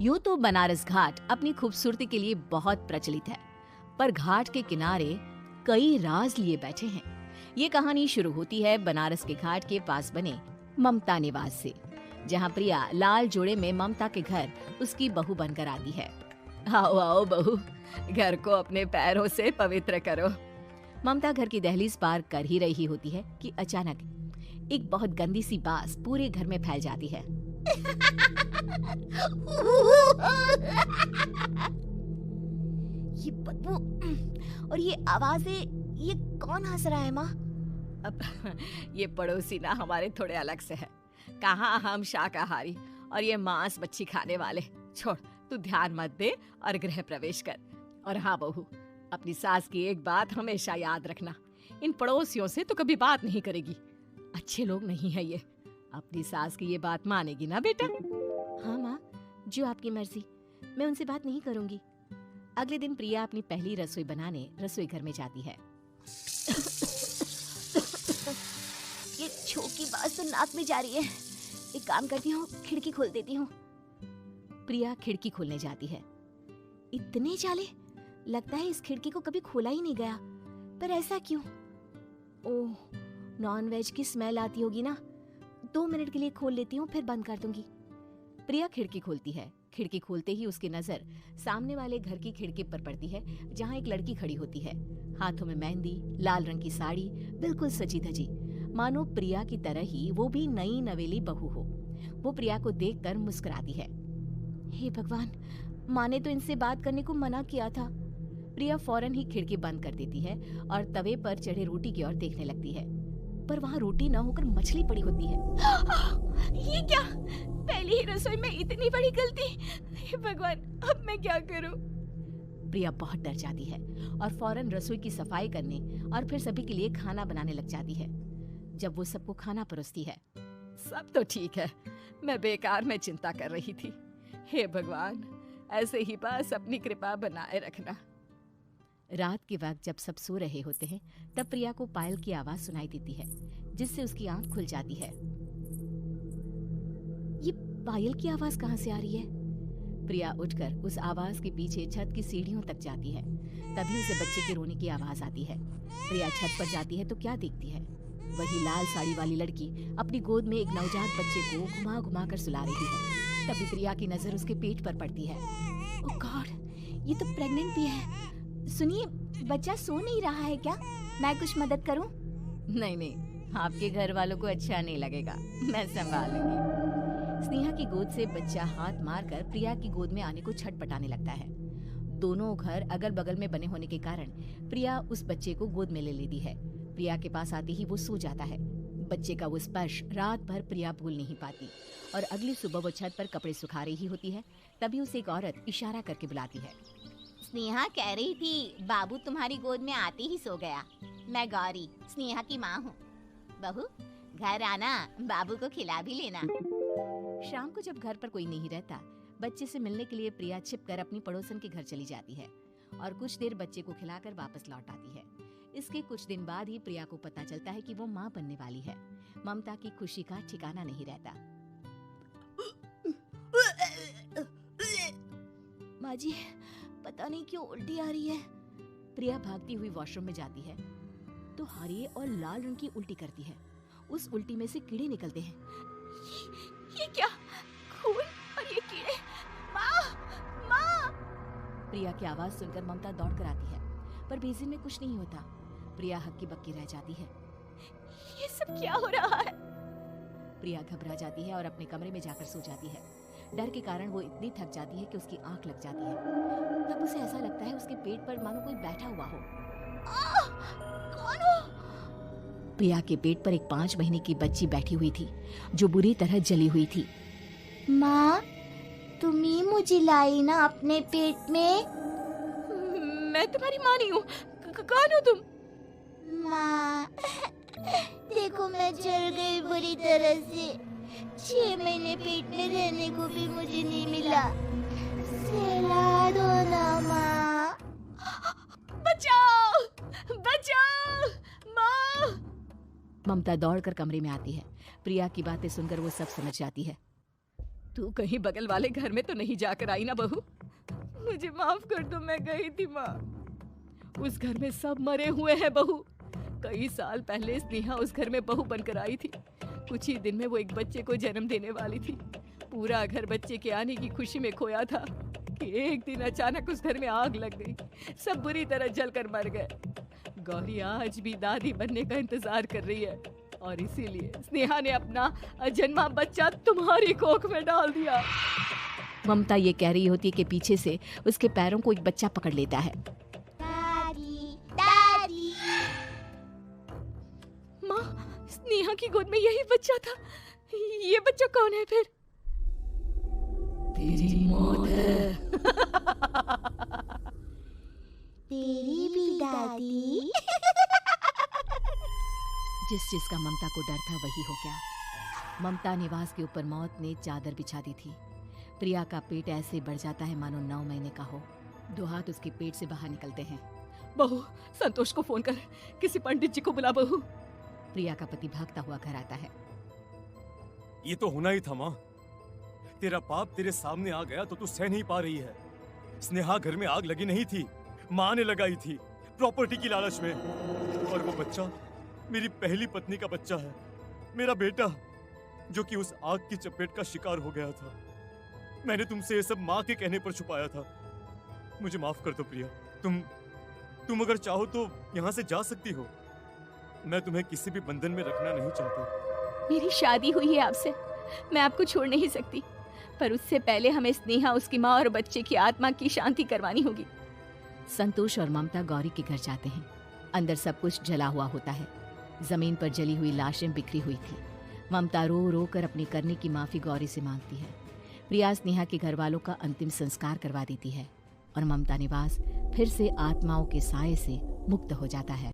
यूं तो बनारस घाट अपनी खूबसूरती के लिए बहुत प्रचलित है, पर घाट के किनारे कई राज लिए बैठे हैं। ये कहानी शुरू होती है बनारस के घाट के पास बने ममता निवास से, जहाँ प्रिया लाल जोड़े में ममता के घर उसकी बहू बनकर आती है। आओ आओ बहू, घर को अपने पैरों से पवित्र करो। ममता घर की दहलीज पार कर ही रही होती है कि अचानक एक बहुत गंदी सी बास पूरे घर में फैल जाती है। ये बदबू और ये आवाजें, ये कौन हंस रहा है माँ? अब ये पड़ोसी ना हमारे थोड़े अलग से है। कहाँ हम शाकाहारी और ये मांस मच्छी खाने वाले। छोड़, तू ध्यान मत दे और गृह प्रवेश कर। और हाँ बहू, अपनी सास की एक बात हमेशा याद रखना, इन पड़ोसियों से तो कभी बात नहीं करेगी। अच्छे लोग नहीं है ये। अपनी सास की ये बात मानेगी ना बेटा? हाँ माँ, जो आपकी मर्जी, मैं उनसे बात नहीं करूंगी। अगले दिन प्रिया अपनी पहली रसोई बनाने रसोई घर में जाती है। ये छो की बात तो नाक में जा रही है। एक काम करती हूँ, खिड़की खोल देती हूँ। प्रिया खिड़की खोलने जाती है। इतने जाले, लगता है इस खिड़की को कभी खोला ही नहीं गया। पर ऐसा क्यों? ओह, नॉन वेज की स्मेल आती होगी ना। 2 मिनट के लिए खोल लेती हूँ, फिर बंद कर दूंगी। प्रिया खिड़की खोलती है। खिड़की खोलते ही उसकी नजर सामने वाले घर की खिड़की पर पड़ती है, जहाँ एक लड़की खड़ी होती है। हाथों में मेहंदी, लाल रंग की साड़ी, बिल्कुल सजी धजी, मानो प्रिया की तरह ही वो भी नई नवेली बहू हो। वो प्रिया को देखकर मुस्कुराती है। हे भगवान, माँ ने तो इनसे बात करने को मना किया था। प्रिया फौरन ही खिड़की बंद कर देती है और तवे पर चढ़े रोटी की ओर देखने लगती है, पर वहाँ रोटी न होकर मछली पड़ी होती है। ये क्या? पहली ही रसोई में इतनी बड़ी गलती। हे भगवान, अब मैं क्या करूं? प्रिया बहुत डर जाती है और फौरन रसोई की सफाई करने और फिर सभी के लिए खाना बनाने लग जाती है। जब वो सबको खाना परोसती है, सब तो ठीक है, मैं बेकार में चिंता कर रही थी। हे भगवान, ऐसे ही बस अपनी कृपा बनाए रखना। रात के वक्त जब सब सो रहे होते हैं, तब प्रिया को पायल की आवाज सुनाई देती है, जिससे उसकी आंख खुल जाती है। ये पायल की आवाज कहाँ से आ रही है? प्रिया उठकर उस आवाज के पीछे छत की सीढ़ियों तक जाती है। तभी उसे बच्चे के रोने की आवाज आती है। प्रिया छत पर जाती है तो क्या देखती है? वही लाल साड़ी वाली लड़की अपनी गोद में एक नवजात बच्चे को घुमा घुमा कर सुला रही है। तभी प्रिया की नजर उसके पेट पर पड़ती है। ओह गॉड, ये तो प्रेग्नेंट भी है। सुनिए, बच्चा सो नहीं रहा है क्या? मैं कुछ मदद करूं? नहीं नहीं, आपके घर वालों को अच्छा नहीं लगेगा, मैं संभाल लूंगी। स्नेहा की गोद से बच्चा हाथ मारकर प्रिया की गोद में आने को छटपटाने लगता है। दोनों घर अगल बगल में बने होने के कारण प्रिया उस बच्चे को गोद में ले लेती है। प्रिया के पास आते ही वो सो जाता है। बच्चे का वो स्पर्श रात भर प्रिया भूल नहीं पाती और अगली सुबह वो छत पर कपड़े सुखा रही होती है। तभी उसे एक औरत इशारा करके बुलाती है। स्नेहा कह रही थी बाबू तुम्हारी गोद में आते ही सो गया। मैं गौरी, स्नेहा की माँ हूँ। बहू, घर आना, बाबू को खिला भी लेना। शाम को जब घर पर कोई नहीं रहता, बच्चे से मिलने के लिए प्रिया छिपकर अपनी पड़ोसन के घर चली जाती है और कुछ देर बच्चे को खिलाकर वापस लौट आती है। इसके कुछ दिन बाद ही प्रिया को पता चलता है कि वो माँ बनने वाली है। ममता की खुशी का ठिकाना नहीं रहता। माँ जी, पता नहीं क्यों उल्टी आ रही है। प्रिया भागती हुई वॉशरूम में जाती है तो हरे और लाल रंग की उल्टी करती है। उस उल्टी में से कीड़े निकलते हैं। ये क्या? खून और ये कीड़े! माँ! माँ! प्रिया की आवाज सुनकर ममता दौड़कर आती है, पर बेसिन में कुछ नहीं होता। प्रिया हक्की बक्की रह जाती है। ये सब क्या हो रहा है? प्रिया घबरा जाती है और अपने कमरे में जाकर सो जाती है। डर के कारण वो इतनी थक जाती है कि उसकी आंख लग जाती है। तब उसे ऐसा लगता है उसके पेट पर मानो कोई बैठा हुआ हो। कौन हो? प्रिया के पेट पर एक 5 महीने की बच्ची बैठी हुई थी, जो बुरी तरह जली हुई थी। माँ, तुम ही मुझे लाई ना अपने पेट में? मैं तुम्हारी माँ नहीं हूँ। कौन हो तुम? माँ, देखो मैं जल गई बुरी तरह से। 6 महीने पेट में रहने को भी मुझे नहीं मिला। सहला दो ना माँ। बचाओ! बचाओ! माँ! ममता दौड़कर कमरे में आती है। प्रिया की बातें सुनकर वो सब समझ जाती है। तू कहीं बगल वाले घर में तो नहीं जाकर आई ना बहू? मुझे माफ कर दो, मैं गई थी माँ। उस घर में सब मरे हुए हैं बहू। कई साल पहले स्नेहा उस घर में बहू बनकर आई थी। कुछ ही दिन में वो एक बच्चे को जन्म देने वाली थी। पूरा घर बच्चे के आने की खुशी में खोया था कि एक दिन अचानक उस घर में आग लग गई। सब बुरी तरह जलकर मर गए। गौरी आज भी दादी बनने का इंतजार कर रही है और इसीलिए स्नेहा ने अपना अजन्मा बच्चा तुम्हारी कोख में डाल दिया। ममता ये कह रही होती है कि पीछे से उसके पैरों को एक बच्चा पकड़ लेता है। दादी, दादी। माँ, स्नेहा की गोद में यही बच्चा था। ये बच्चा कौन है फिर? तेरी मौत है। तेरी भी दादी। जिस चीज का ममता को डर था वही हो गया। ममता निवास के ऊपर मौत ने चादर बिछा दी थी। प्रिया का पेट ऐसे बढ़ जाता है मानो 9 महीने का हो। 2 हाथ उसके पेट से बाहर निकलते हैं। बहू, संतोष को फोन कर, किसी पंडित जी को बुला बहू। प्रिया का पति भागता हुआ घर आता है। ये तो होना ही था माँ। तेरा पाप तेरे सामने आ गया तो तू सह नहीं पा रही है। स्नेहा घर में आग लगी नहीं थी, माँ ने लगाई थी प्रॉपर्टी की लालच में। और वो बच्चा मेरी पहली पत्नी का बच्चा है, मेरा बेटा, जो कि उस आग की चपेट का शिकार हो गया था। मैंने तुमसे ये सब माँ के कहने पर छुपाया था। मुझे माफ कर दो प्रिया। तुम अगर चाहो तो यहाँ से जा सकती हो। मैं तुम्हें किसी भी बंधन में रखना नहीं चाहता। मेरी शादी हुई है आपसे, मैं आपको छोड़ नहीं सकती, पर उससे पहले हमें स्नेहा, उसकी माँ और बच्चे की आत्मा की शांति करवानी होगी। संतोष और ममता गौरी के घर जाते हैं। अंदर सब कुछ जला हुआ होता है। जमीन पर जली हुई लाशें बिखरी हुई थी। ममता रो रो कर अपने करने की माफी गौरी से मांगती है। प्रिया स्नेहा के घर वालों का अंतिम संस्कार करवा देती है और ममता निवास फिर से आत्माओं के साए से मुक्त हो जाता है।